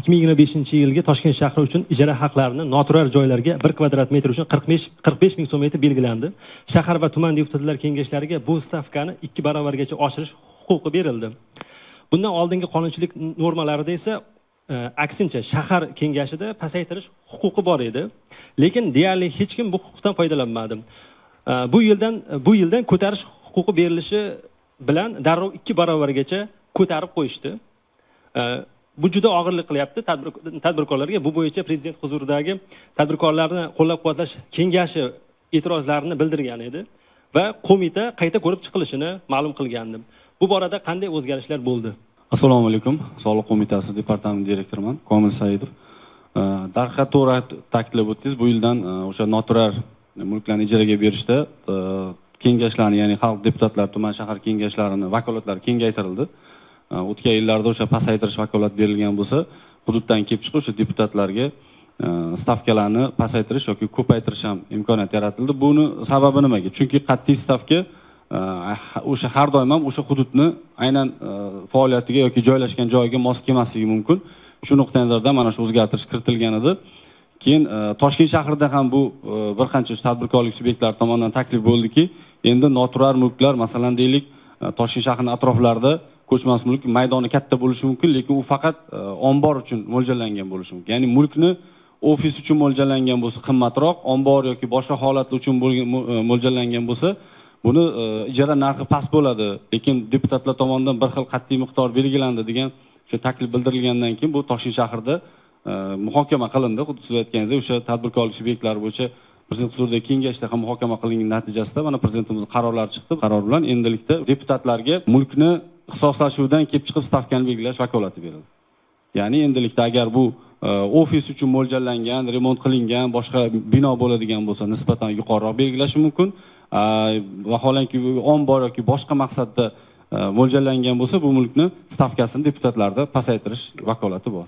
2025-yilgi Toshkent shahri uchun ijara haqlarini noturar joylarga 1 kvadrat metr uchun 45 ming so'm etib belgilandi. Shahar va tuman deputatlar kengashlariga bu stavkani 2 barobargacha oshirish huquqi berildi. Bundan oldingi qonunchilik normalarida esa aksincha shahar kengashida pasaytirish huquqi bor edi, lekin deyarli hech kim bu huquqdan foydalanmadi. Bu yildan ko'tarish huquqi berilishi bilan darrov 2 barobargacha ko'tarib qo'yishdi. Bu juda og'irlik qilyapti tadbirkorlarga. Bu bo'yicha prezident huzuridagi tadbirkorlarni qo'llab-quvvatlash kengashi e'tirozlarini bildirgan edi va qo'mita qayta ko'rib chiqilishini ma'lum qilgandi. Bu borada qanday o'zgarishlar bo'ldi? Assalomu alaykum. Soliq qo'mitasi departament direktoriman Komil Saidov. Darhaqiqat to'g'ri ta'kidlab o'tdingiz. Bu yildan o'sha noturar mulklarni ijaraga berishda kengashlarni, ya'ni xalq deputatlari, tuman shahar kengashlarining vakolatlari kengaytirildi. O'tgan yillarda o'sha pasaytirish vakolat berilgan bo'lsa, hududdan kelib chiqib o'sha deputatlarga stavkalarni pasaytirish yoki ko'paytirish ham imkoniyat yaratildi. Buni sababi nimaga? Chunki qat'iy stavka o'sha har doim ham o'sha hududni aynan faoliyatiga yoki joylashgan joyiga mos kelmasligi mumkin. Shu nuqtai nazardan mana shu o'zgartirish kiritilgan edi. Keyin Toshkent shahrida ham bu bir qancha tadbirkorlik subyektlari tomonidan taklif bo'ldiki, endi noturar mulklar, masalan deylik, Toshkent shahrining atroflarida ko'chmas mulk maydoni katta bo'lishi mumkin, lekin u faqat ombor uchun mo'ljallangan bo'lishi mumkin. Ya'ni mulkni ofis uchun mo'ljallangan bo'lsa qimmatroq, ombor yoki boshqa holatlar uchun mo'ljallangan bo'lsa, buni ijara narxi past bo'ladi, lekin deputatlar tomonidan bir xil qat'iy miqdor belgilandi degan o'sha taklif bildirilgandan keyin bu Toshkent shahrida muhokama qilindi. Xuddi siz aytganingizdek, o'sha tadbirkorlik subyektlari bo'yicha prezident huzuridagi kengashda ham muhokama qilingan natijasida mana prezidentimizning qarorlari chiqdi. Qaror bilan endilikda deputatlarga mulkni ixtisoslashuvdan kelib chiqib stavkani belgilash vakolati berildi. Ya'ni endilikda agar bu ofis uchun mo'ljallangan, remont qilingan, boshqa bino bo'ladigan bo'lsa, nisbatan yuqoriroq belgilashi mumkin. Vaholanki ombor yoki boshqa maqsadda mo'ljallangan bo'lsa, bu mulkni stavkasini deputatlarda pasaytirish vakolati bor.